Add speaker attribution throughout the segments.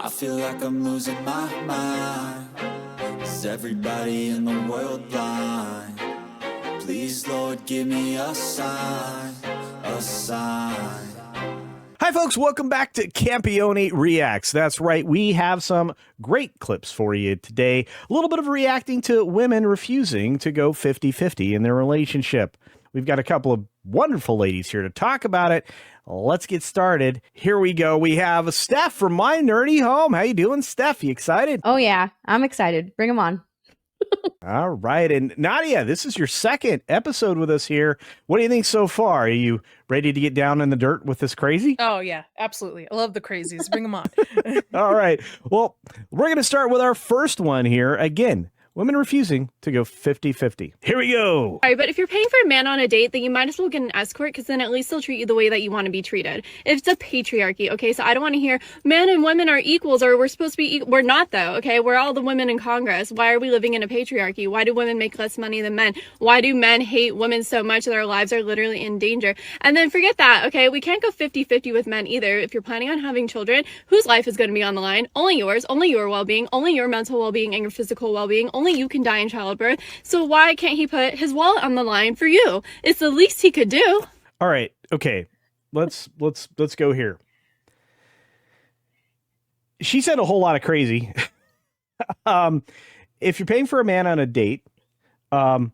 Speaker 1: I feel like I'm losing my mind. Is everybody in the world blind? Please, Lord, give me a sign, a sign.
Speaker 2: Hi, folks. Welcome back to Campione Reacts. That's right. We have some great clips for you today. A little bit of reacting to women refusing to go 50-50 in their relationship. We've got a couple of wonderful ladies here to talk about it. Let's get started. Here we go. We have Steph from My Nerdy Home. How you doing, Steph? You excited?
Speaker 3: Oh, yeah. I'm excited. Bring them on.
Speaker 2: All right. And Nadia, this is your second episode with us here. What do you think so far? Are you ready to get down in the dirt with this crazy?
Speaker 4: Oh, yeah, absolutely. I love the crazies. Bring them on.
Speaker 2: All right. Well, we're going to start with our first one here. Again, women refusing to go 50-50. Here we go.
Speaker 5: Sorry, but if you're paying for a man on a date, then you might as well get an escort, because then at least they'll treat you the way that you want to be treated. It's a patriarchy, okay? So I don't want to hear men and women are equals, or we're supposed to be equal. We're not, though, okay? We're all the women in Congress. Why are we living in a patriarchy? Why do women make less money than men? Why do men hate women so much that their lives are literally in danger? And then forget that, okay? We can't go 50-50 with men either. If you're planning on having children, whose life is going to be on the line? Only yours, only your well-being, only your mental well-being and your physical well-being. Only you can die in childbirth. So why can't he put his wallet on the line for you? It's the least he could do.
Speaker 2: All right. Okay. Let's go here. She said a whole lot of crazy. If you're paying for a man on a date, I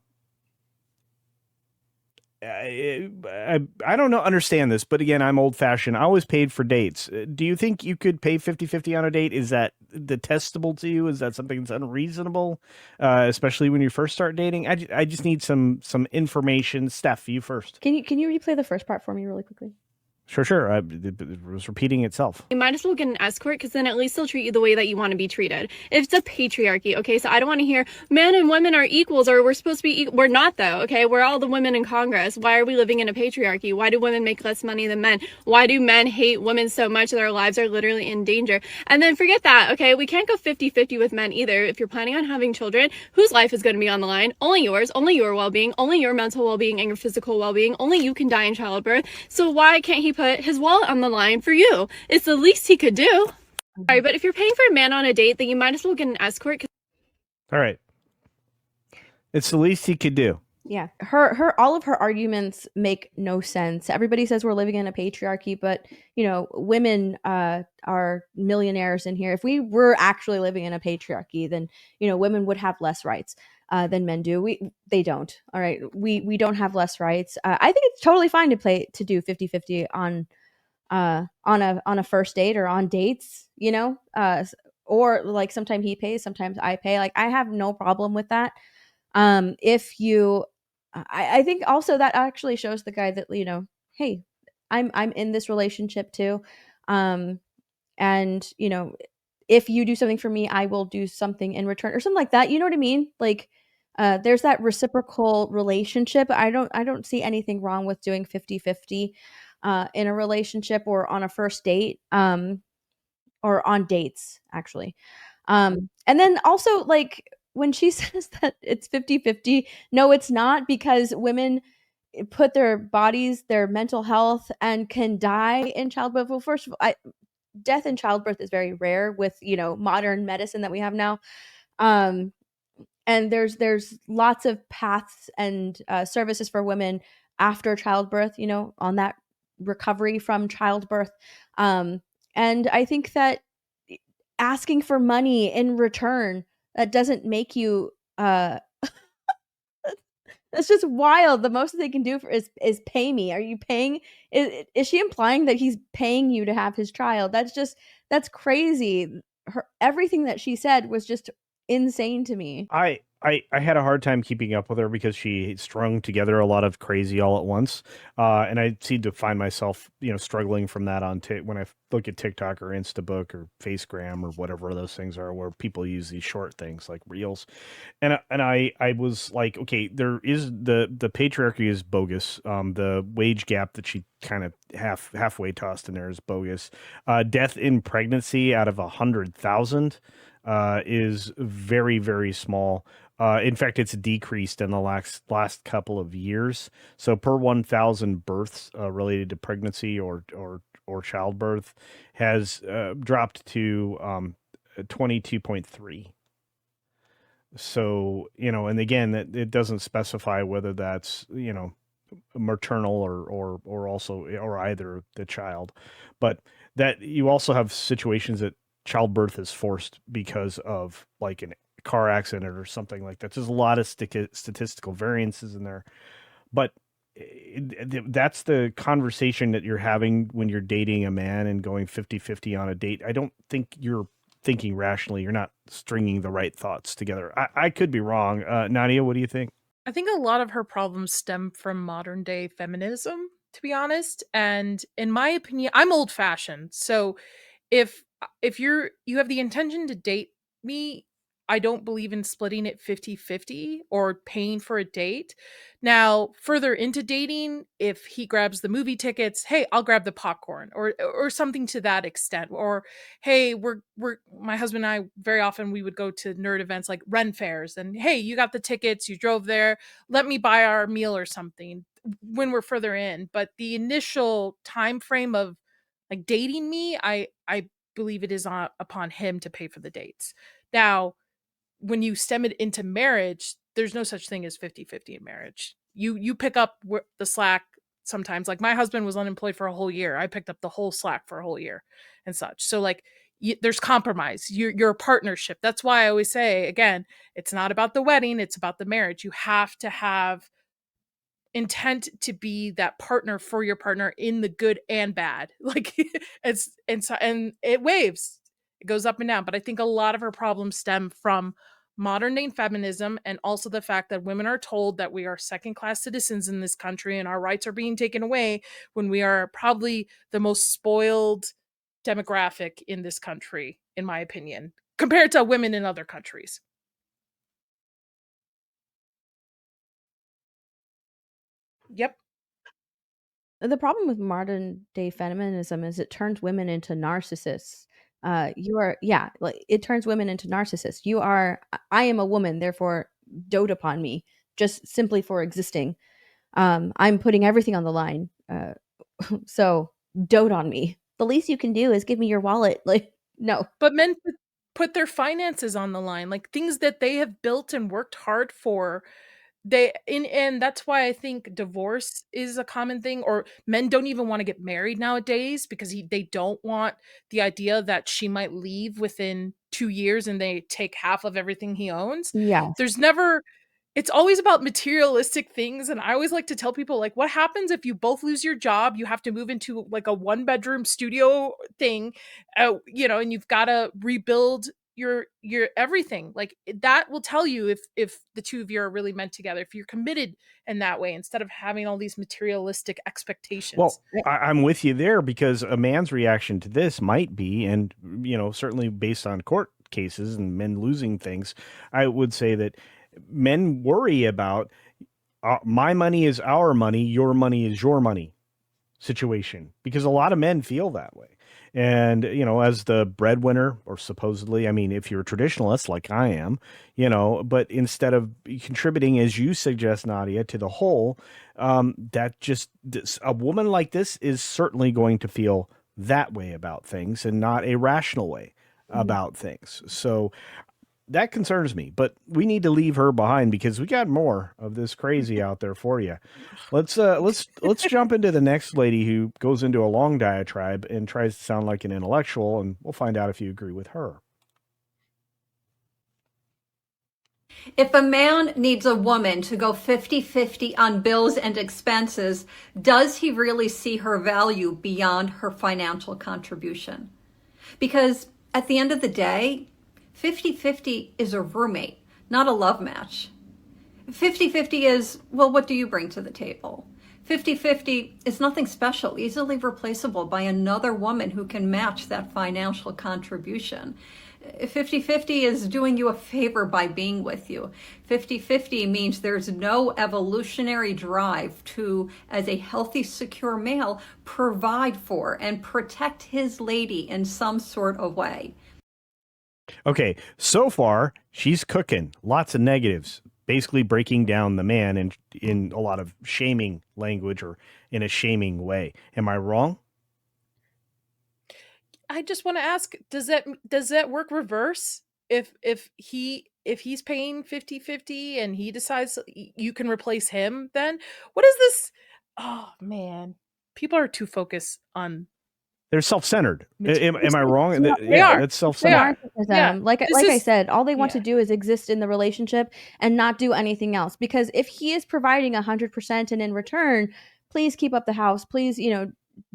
Speaker 2: don't know, understand this, but again, I'm old fashioned. I always paid for dates. Do you think you could pay 50-50 on a date? Is that detestable to you? Is that something that's unreasonable? Especially when you first start dating? I just need some information. Steph, you first.
Speaker 3: Can you replay the first part for me really quickly?
Speaker 2: Sure. It was repeating itself.
Speaker 5: You might as well get an escort, because then at least they'll treat you the way that you want to be treated. It's a patriarchy, okay? So I don't want to hear men and women are equals, or we're supposed to be equal. We're not, though, okay? We're all the women in Congress. Why are we living in a patriarchy? Why do women make less money than men? Why do men hate women so much that their lives are literally in danger? And then forget that, okay? We can't go 50-50 with men either. If you're planning on having children, whose life is going to be on the line? Only yours, only your well-being, only your mental well-being and your physical well-being. Only you can die in childbirth. So why can't he put his wallet on the line for you? It's the least he could do. Sorry, but if you're paying for a man on a date, then you might as well get an escort.
Speaker 2: All right. It's the least he could do.
Speaker 3: Yeah. All of her arguments make no sense. Everybody says we're living in a patriarchy, but women are millionaires in here. If we were actually living in a patriarchy, then women would have less rights than men do. They don't. All right. We don't have less rights. I think it's totally fine to do 50-50 on a first date or on dates, or like sometimes he pays, sometimes I pay. Like, I have no problem with that. I think also that actually shows the guy that, hey, I'm in this relationship too. And if you do something for me, I will do something in return or something like that. You know what I mean? Like, there's that reciprocal relationship. I don't see anything wrong with doing 50-50 in a relationship or on a first date, or on dates, actually. And then also, like, when she says that it's 50-50, no, it's not, because women put their bodies, their mental health, and can die in childbirth. Well, first of all, death in childbirth is very rare with, modern medicine that we have now. And there's lots of paths and services for women after childbirth, on that recovery from childbirth. And I think that asking for money in return, that doesn't make you that's just wild. The most that they can do is pay me. Are you paying? Is she implying that he's paying you to have his child? That's crazy. Everything that she said was just insane to me.
Speaker 2: I had a hard time keeping up with her because she strung together a lot of crazy all at once. And I seem to find myself, struggling from that on when I look at TikTok or Instabook or Facegram or whatever those things are, where people use these short things like reels. And I was like, okay, there is the patriarchy is bogus. The wage gap that she kind of halfway tossed in there is bogus. Death in pregnancy out of 100,000 is very, very small. In fact, it's decreased in the last couple of years. So per 1,000 births related to pregnancy or or childbirth has dropped to 22.3. So, and again, that it doesn't specify whether that's, maternal or also or either the child, but that you also have situations that childbirth is forced because of like a car accident or something like that. There's a lot of statistical variances in there, but that's the conversation that you're having when you're dating a man and going 50-50 on a date. I don't think you're thinking rationally. You're not stringing the right thoughts together. I could be wrong. Nadia, what do you think?
Speaker 4: I think a lot of her problems stem from modern day feminism, to be honest. And in my opinion, I'm old fashioned. So if you have the intention to date me, I don't believe in splitting it 50-50 or paying for a date. Now, further into dating, if he grabs the movie tickets, hey, I'll grab the popcorn or something to that extent. Or hey, we're my husband and I very often we would go to nerd events like Ren fairs and hey, you got the tickets, you drove there, let me buy our meal or something when we're further in. But the initial time frame of like dating me, I believe it is upon him to pay for the dates. Now, when you stem it into marriage, there's no such thing as 50-50 in marriage. You pick up the slack sometimes. Like my husband was unemployed for a whole year. I picked up the whole slack for a whole year and such. So like there's compromise. You're a partnership. That's why I always say again, it's not about the wedding, it's about the marriage. You have to have intent to be that partner for your partner in the good and bad. Like and it waves. It goes up and down. But I think a lot of her problems stem from modern day feminism and also the fact that women are told that we are second class citizens in this country and our rights are being taken away when we are probably the most spoiled demographic in this country, in my opinion, compared to women in other countries. Yep.
Speaker 3: The problem with modern day feminism is it turns women into narcissists. Like it turns women into narcissists. I am a woman, therefore dote upon me just simply for existing. I'm putting everything on the line. So dote on me. The least you can do is give me your wallet. Like, no.
Speaker 4: But men put their finances on the line, like things that they have built and worked hard for. And that's why I think divorce is a common thing, or men don't even want to get married nowadays because they don't want the idea that she might leave within 2 years and they take half of everything he owns.
Speaker 3: Yes.
Speaker 4: There's never It's always about materialistic things, and I always like to tell people, like, what happens if you both lose your job, you have to move into, like, a one-bedroom studio thing, and you've gotta rebuild your everything, like, that will tell you if the 2 of you are really meant together, if you're committed in that way, instead of having all these materialistic expectations.
Speaker 2: Well, I'm with you there because a man's reaction to this might be, and certainly based on court cases and men losing things, I would say that men worry about my money is our money, your money is your money situation, because a lot of men feel that way. And, as the breadwinner, or supposedly, I mean, if you're a traditionalist like I am, but instead of contributing, as you suggest, Nadia, to the whole, a woman like this is certainly going to feel that way about things and not a rational way about things. So that concerns me, but we need to leave her behind because we got more of this crazy out there for you. Let's jump into the next lady who goes into a long diatribe and tries to sound like an intellectual, and we'll find out if you agree with her.
Speaker 6: If a man needs a woman to go 50-50 on bills and expenses, does he really see her value beyond her financial contribution? Because at the end of the day, 50-50 is a roommate, not a love match. 50-50 is, well, what do you bring to the table? 50-50 is nothing special, easily replaceable by another woman who can match that financial contribution. 50-50 is doing you a favor by being with you. 50-50 means there's no evolutionary drive to, as a healthy, secure male, provide for and protect his lady in some sort of way.
Speaker 2: Okay, so far she's cooking lots of negatives, basically breaking down the man in a lot of shaming language or in a shaming way. Am I wrong?
Speaker 4: I just want to ask, does that work reverse? If he's paying 50-50 and he decides you can replace him, then what is this? Oh man. People are too focused on
Speaker 2: They're self-centered. Am I
Speaker 4: materialistic.
Speaker 2: wrong?
Speaker 3: Well,
Speaker 4: They are.
Speaker 2: That's
Speaker 3: it's
Speaker 2: self-centered.
Speaker 4: Yeah.
Speaker 3: narcissism. Like
Speaker 4: This
Speaker 3: I
Speaker 4: is
Speaker 3: said, all they want to
Speaker 4: yeah.
Speaker 3: do is exist in the relationship and not do anything else. Because if he is providing 100% and in return, please keep up the house, please,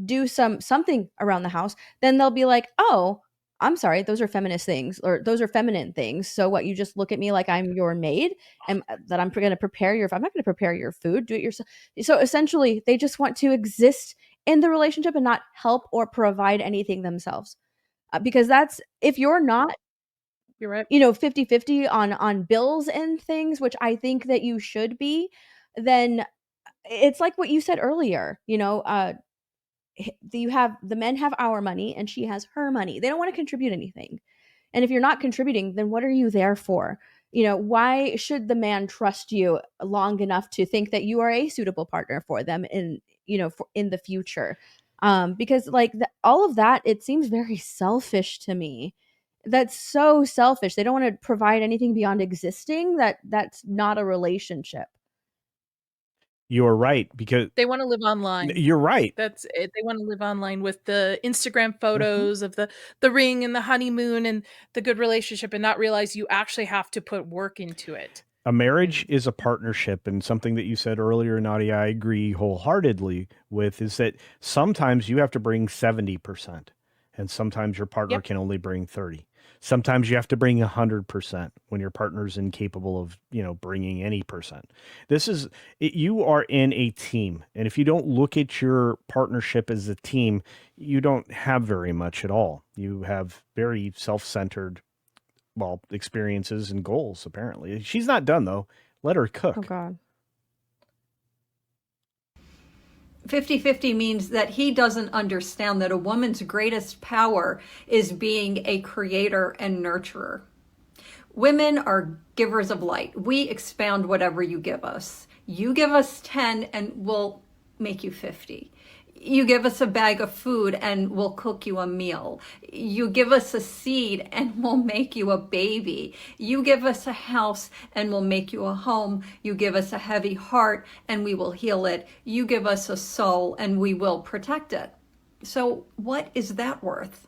Speaker 3: do something around the house, then they'll be like, "Oh, I'm sorry, those are feminist things or those are feminine things. So what, you just look at me like I'm your maid and that I'm going to prepare your, if I'm not going to prepare your food, do it yourself." So essentially, they just want to exist in the relationship and not help or provide anything themselves. Because that's, if you're not,
Speaker 4: You're right.
Speaker 3: 50-50 on bills and things, which I think that you should be, then it's like what you said earlier, you have, the men have our money and she has her money. They don't want to contribute anything. And if you're not contributing, then what are you there for? Why should the man trust you long enough to think that you are a suitable partner for them in the future? Because like all of that, it seems very selfish to me. That's so selfish. They don't want to provide anything beyond existing. That's not a relationship.
Speaker 2: You're right, because
Speaker 4: They want to live online.
Speaker 2: you're right.
Speaker 4: That's it. They want to live online with the Instagram
Speaker 2: Mhm.
Speaker 4: photos of the ring and the honeymoon and the good relationship, and not realize you actually have to put work into it.
Speaker 2: A marriage
Speaker 4: And
Speaker 2: is a partnership, and something that you said earlier, Nadia, I agree wholeheartedly with, is that sometimes you have to bring 70%, and sometimes your partner
Speaker 4: yep,
Speaker 2: can only bring 30. Sometimes you have to bring 100% when your partner's incapable of, bringing any percent. You are in a team, and if you don't look at your partnership as a team, you don't have very much at all. You have very self-centered, experiences and goals, apparently. She's not done, though. Let her
Speaker 3: Oh
Speaker 2: cook.
Speaker 3: God.
Speaker 6: 50-50 means that he doesn't understand that a woman's greatest power is being a creator and nurturer. Women are givers of light. We expand whatever you give us. You give us 10 and we'll make you 50. You give us a bag of food and we'll cook you a meal. You give us a seed and we'll make you a baby. You give us a house and we'll make you a home. You give us a heavy heart and we will heal it. You give us a soul and we will protect it. So what is that worth?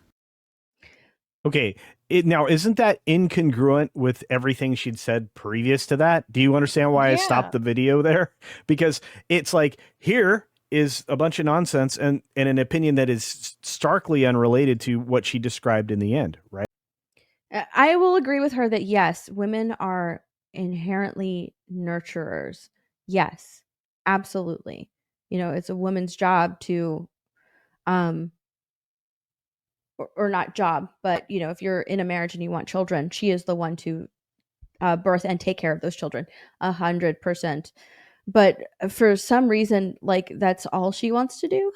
Speaker 2: Okay. Now, isn't that incongruent with everything she'd said previous to that? Do you understand why I stopped the video there? Because it's like, here is a bunch of nonsense and an opinion that is starkly unrelated to what she described in the end, right?
Speaker 3: I will agree with her that yes, women are inherently nurturers. Yes, absolutely. It's a woman's job to, or not job, but if you're in a marriage and you want children, she is the one to birth and take care of those children, 100%. But for some reason, like that's all she wants to do.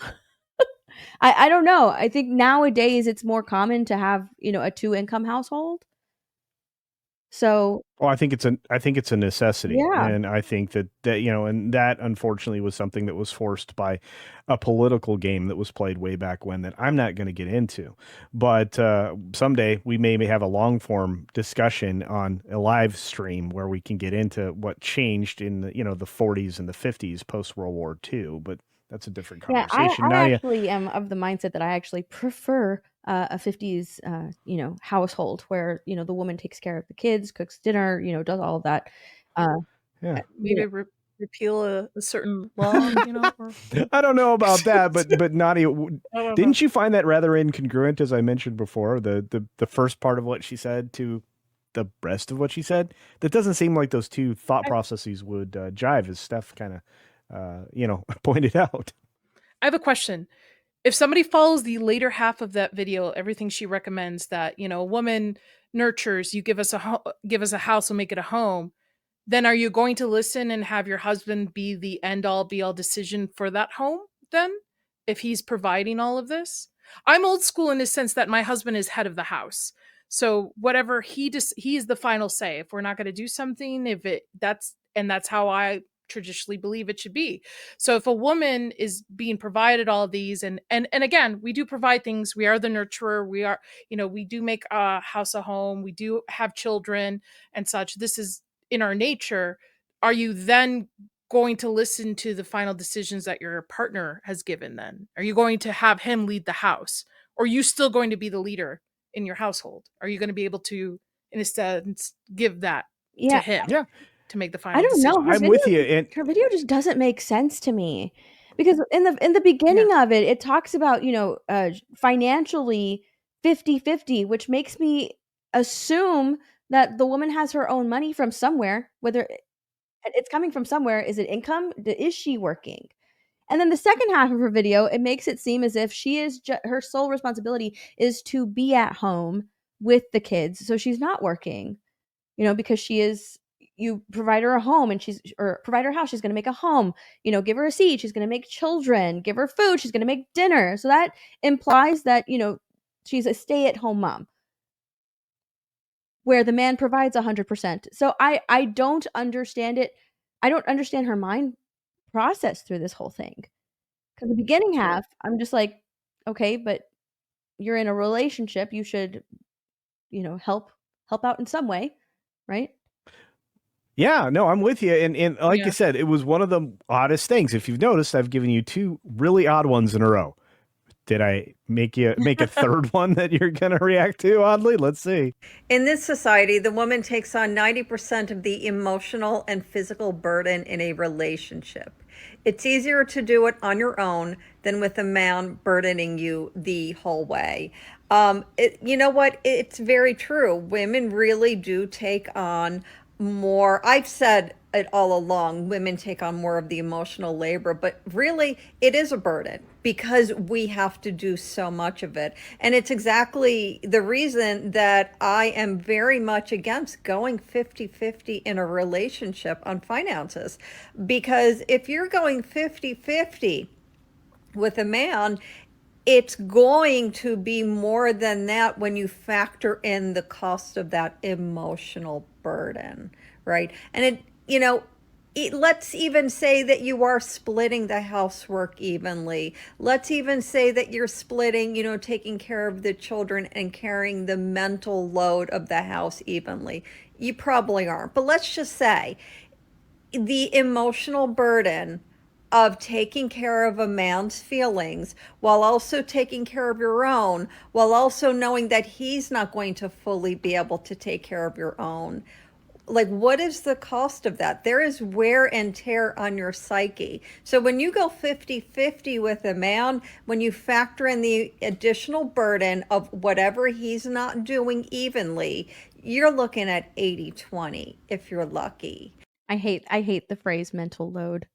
Speaker 3: I don't know. I think nowadays it's more common to have a 2-income household. So
Speaker 2: Well, I think it's a necessity,
Speaker 3: yeah.
Speaker 2: and I think that and that unfortunately was something that was forced by a political game that was played way back when that I'm not going to get into. But someday we may have a long form discussion on a live stream where we can get into what changed in the the 40s and the 50s post World War II. But that's a different
Speaker 3: Yeah,
Speaker 2: conversation.
Speaker 3: I
Speaker 2: Nadia,
Speaker 3: actually am of the mindset that I actually prefer a 50s, household where, the woman takes care of the kids, cooks dinner, does all of that.
Speaker 2: yeah.
Speaker 3: Yeah.
Speaker 4: maybe repeal a certain law, or
Speaker 2: I don't know about that, but Nadia,
Speaker 4: I don't know.
Speaker 2: didn't you find that rather incongruent, as I mentioned before, the first part of what she said to the rest of what she said? That doesn't seem like those two thought processes would jive, as Steph kind of, pointed out.
Speaker 4: I have a question. If somebody follows the later half of that video, everything she recommends, that a woman nurtures, you give us give us a house, we'll make it a home, then are you going to listen and have your husband be the end all be all decision for that home then, if he's providing all of this? I'm old school in the sense that my husband is head of the house, so whatever he is the final say. If we're not going to do something, if it that's and that's how I traditionally believe it should be. So if a woman is being provided all of these, and again, we do provide things, we are the nurturer, we are, we do make a house a home, we do have children and such, this is in our nature. Are you then going to listen to the final decisions that your partner has given? Then are you going to have him lead the house, or are you still going to be the leader in your household? Are you going to be able to, in a sense, give that to
Speaker 3: Yeah,
Speaker 4: him
Speaker 2: Yeah,
Speaker 4: to make the
Speaker 3: I
Speaker 4: final
Speaker 3: don't know.
Speaker 4: decision?
Speaker 2: I'm with you. And
Speaker 3: Her video just doesn't make sense to me because in the beginning of it, it talks about, financially 50-50, which makes me assume that the woman has her own money from somewhere, whether it's coming from somewhere. Is it income? Is she working? And then the second half of her video, it makes it seem as if she is her sole responsibility is to be at home with the kids. So she's not working, because you provide her a home and provide her a house. She's going to make a home, give her a seed. She's going to make children, give her food. She's going to make dinner. So that implies that, she's a stay-at-home mom where the man provides 100%. So I don't understand it. I don't understand her mind process through this whole thing. Because the beginning half, I'm just like, okay, but you're in a relationship. You should, help out in some way, right?
Speaker 2: yeah, no, I'm with you. And like I
Speaker 4: Yeah.
Speaker 2: said, it was one of the oddest things. If you've noticed, I've given you two really odd ones in a row. Did I make a third one that you're going to react to oddly? Let's see.
Speaker 6: In this society, the woman takes on 90% of the emotional and physical burden in a relationship. It's easier to do it on your own than with a man burdening you the whole way. You know what? It's very true. Women really do take on more. I've said it all along, women take on more of the emotional labor, but really it is a burden because we have to do so much of it. And it's exactly the reason that I am very much against going 50-50 in a relationship on finances. Because if you're going 50-50 with a man, it's going to be more than that when you factor in the cost of that emotional burden, right? And let's even say that you are splitting the housework evenly. Let's even say that you're splitting, taking care of the children and carrying the mental load of the house evenly. You probably aren't. But let's just say the emotional burden of taking care of a man's feelings while also taking care of your own, while also knowing that he's not going to fully be able to take care of your own. Like, what is the cost of that? There is wear and tear on your psyche. So when you go 50-50 with a man, when you factor in the additional burden of whatever he's not doing evenly, you're looking at 80-20 if you're lucky.
Speaker 3: I hate the phrase mental load.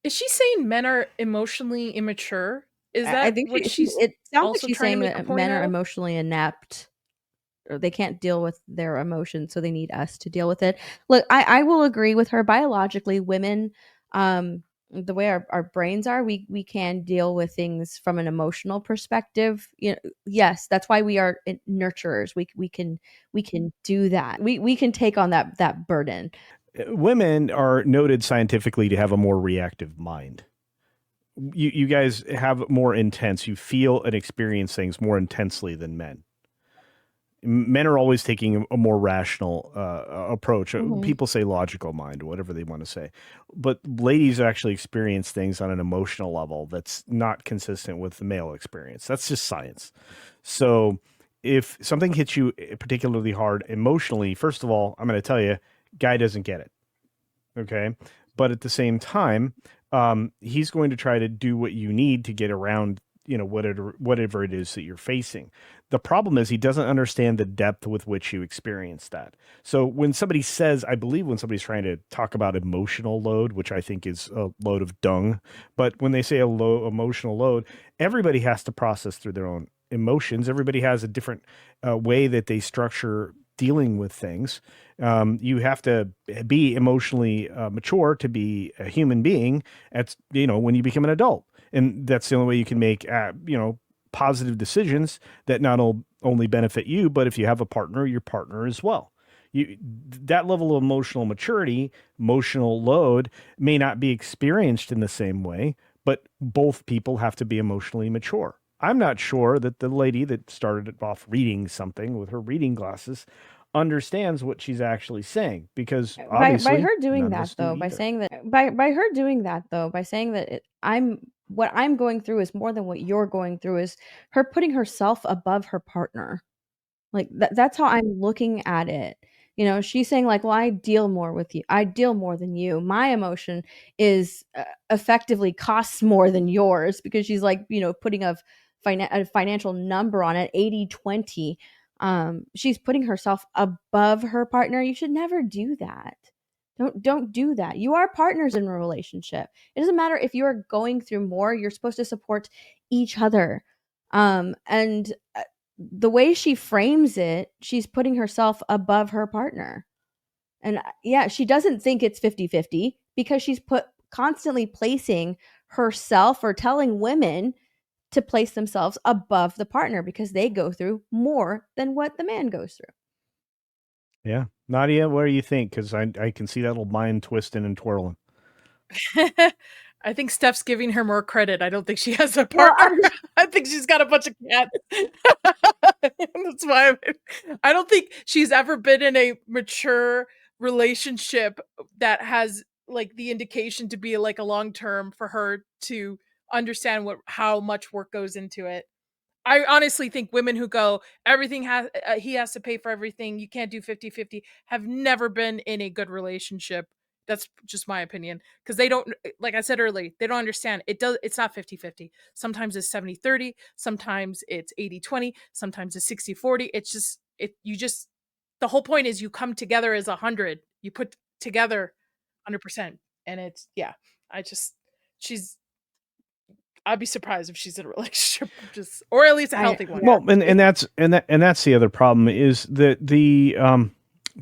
Speaker 4: Is she saying men are emotionally immature? Is
Speaker 3: I
Speaker 4: that
Speaker 3: think
Speaker 4: what she's
Speaker 3: it sounds
Speaker 4: also
Speaker 3: like she's
Speaker 4: trying to
Speaker 3: saying
Speaker 4: make a
Speaker 3: that
Speaker 4: point
Speaker 3: men are
Speaker 4: out of?
Speaker 3: emotionally inept, or they can't deal with their emotions, so they need us to deal with it. Look, I will agree with her. Biologically, women, the way our brains are, we can deal with things from an emotional perspective. Yes, that's why we are nurturers. We can do that. We can take on that burden.
Speaker 2: Women are noted scientifically to have a more reactive mind. You guys have more intense. You feel and experience things more intensely than men. Men are always taking a more rational approach. People say logical mind, whatever they want to say. But ladies actually experience things on an emotional level that's not consistent with the male experience. That's just science. So if something hits you particularly hard emotionally, first of all, I'm going to tell you, guy doesn't get it. Okay. But at the same time, he's going to try to do what you need to get around, whatever it is that you're facing. The problem is he doesn't understand the depth with which you experience that. So when somebody says, I believe when somebody's trying to talk about emotional load, which I think is a load of dung, but when they say a low emotional load, everybody has to process through their own emotions. Everybody has a different way that they structure dealing with things. You have to be emotionally mature to be a human being when you become an adult. And that's the only way you can make, positive decisions that not only benefit you, but if you have a partner, your partner as well. that level of emotional maturity, emotional load may not be experienced in the same way, but both people have to be emotionally mature. I'm not sure that the lady that started off reading something with her reading glasses understands what she's actually saying, because
Speaker 3: by
Speaker 2: obviously
Speaker 3: her doing
Speaker 2: none of
Speaker 3: that
Speaker 2: us do
Speaker 3: though, by
Speaker 2: either.
Speaker 3: saying that by her doing that though, by saying that what I'm going through is more than what you're going through, is her putting herself above her partner. Like that's how I'm looking at it. You know, she's saying like, well, I deal more with you. I deal more than you. My emotion is effectively costs more than yours, because she's like, you know, putting a financial number on it, 80/20. She's putting herself above her partner. You should never do that. Don't do that. You are partners in a relationship. It doesn't matter if you are going through more, you're supposed to support each other. And the way she frames it, she's putting herself above her partner. And yeah, she doesn't think it's 50-50, because she's constantly placing herself, or telling women to place themselves above the partner, because they go through more than what the man goes through.
Speaker 2: Yeah. Nadia, what do you think? Because I can see that little mind twisting and twirling.
Speaker 4: I think Steph's giving her more credit. I don't think she has a
Speaker 3: Well,
Speaker 4: partner. I think she's got a bunch of cats. That's why I don't think she's ever been in a mature relationship that has like the indication to be like a long term for her to understand how much work goes into it. I honestly think women who go, everything he has to pay for everything, you can't do 50-50, have never been in a good relationship. That's just my opinion, because they don't, like I said earlier, they don't understand. It's not 50-50. Sometimes it's 70-30, sometimes it's 80-20, sometimes it's 60-40. It's just the whole point is you come together as 100. You put together 100%, and it's I'd be surprised if she's in a relationship, or at least a healthy one.
Speaker 2: Well, and that's the other problem, is that the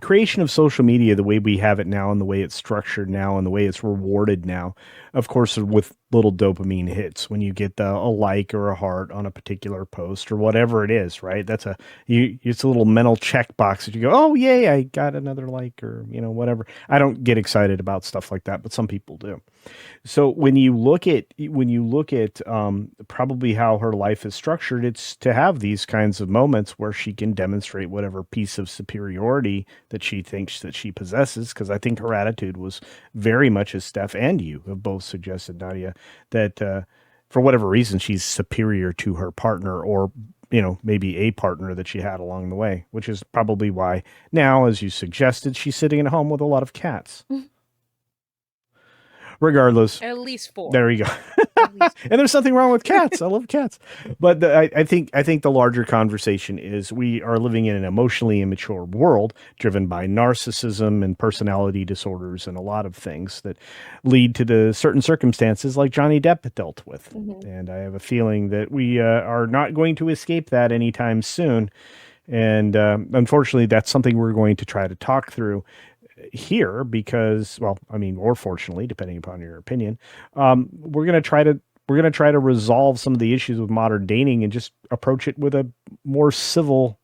Speaker 2: creation of social media, the way we have it now, and the way it's structured now, and the way it's rewarded now, of course, with little dopamine hits when you get a like or a heart on a particular post or whatever it is, right? It's a little mental checkbox that you go, oh yay, I got another like, or whatever. I don't get excited about stuff like that, but some people do. So when you look at probably how her life is structured, it's to have these kinds of moments where she can demonstrate whatever piece of superiority that she thinks that she possesses. Because I think her attitude was very much, as Steph and you have both suggested, Nadia, that for whatever reason she's superior to her partner, or maybe a partner that she had along the way, which is probably why now, as you suggested, she's sitting at home with a lot of cats. Regardless,
Speaker 4: at least 4.
Speaker 2: There you go. And there's nothing wrong with cats. I love cats. But I think the larger conversation is, we are living in an emotionally immature world driven by narcissism and personality disorders and a lot of things that lead to the certain circumstances like Johnny Depp dealt with. Mm-hmm. And I have a feeling that we are not going to escape that anytime soon. And unfortunately, that's something we're going to try to talk through here, because, well, I mean, or fortunately, depending upon your opinion, we're going to try to resolve some of the issues with modern dating and just approach it with a more civil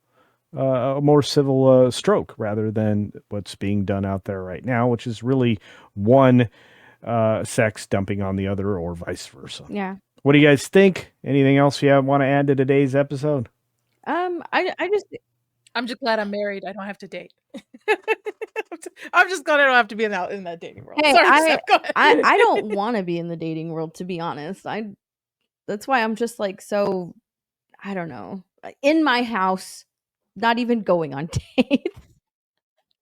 Speaker 2: stroke, rather than what's being done out there right now, which is really one sex dumping on the other, or vice versa.
Speaker 3: Yeah.
Speaker 2: What do you guys think? Anything else you want to add to today's episode?
Speaker 4: I'm just glad I'm married. I don't have to date. I'm just glad I don't have to be in that dating world.
Speaker 3: Hey,
Speaker 4: sorry, Steph, go ahead.
Speaker 3: I don't want to be in the dating world, to be honest. That's why I'm just like, so, I don't know, in my house, not even going on dates.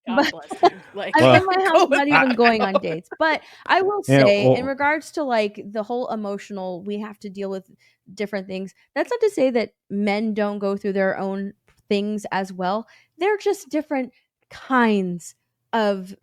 Speaker 4: God bless you. Like,
Speaker 3: I'm in my house, not even going on dates. But I will say, in regards to like the whole emotional, we have to deal with different things. That's not to say that men don't go through their own things as well. They're just different kinds of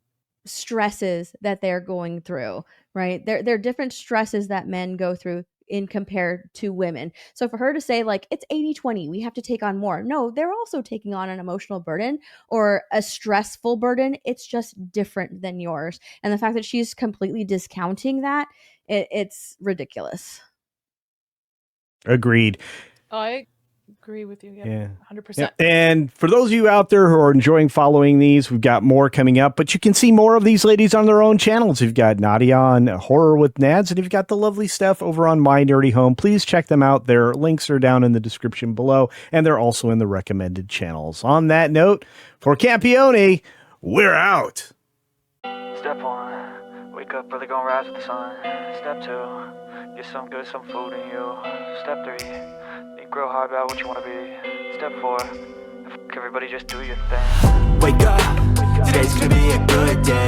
Speaker 3: stresses that they're going through, right? They're different stresses that men go through in compared to women. So for her to say like it's 80-20, we have to take on more. No, they're also taking on an emotional burden or a stressful burden. It's just different than yours. And the fact that she's completely discounting that, it's ridiculous.
Speaker 2: Agreed.
Speaker 4: I Agree with you.
Speaker 2: Yeah.
Speaker 4: 100%.
Speaker 2: Yeah. And for those of you out there who are enjoying following these, we've got more coming up, but you can see more of these ladies on their own channels. You've got Nadia on Horror with Nads, and you've got the lovely Steph over on My Nerdy Home. Please check them out. Their links are down in the description below, and they're also in the recommended channels. On that note, for Campione, we're out.
Speaker 7: Step 1, wake up early, gonna rise with the sun. Step 2, get some good, some food in you. Step 3, think real hard about what you wanna be. Step 4, everybody just do your thing.
Speaker 1: Wake up, today's gonna be a good day.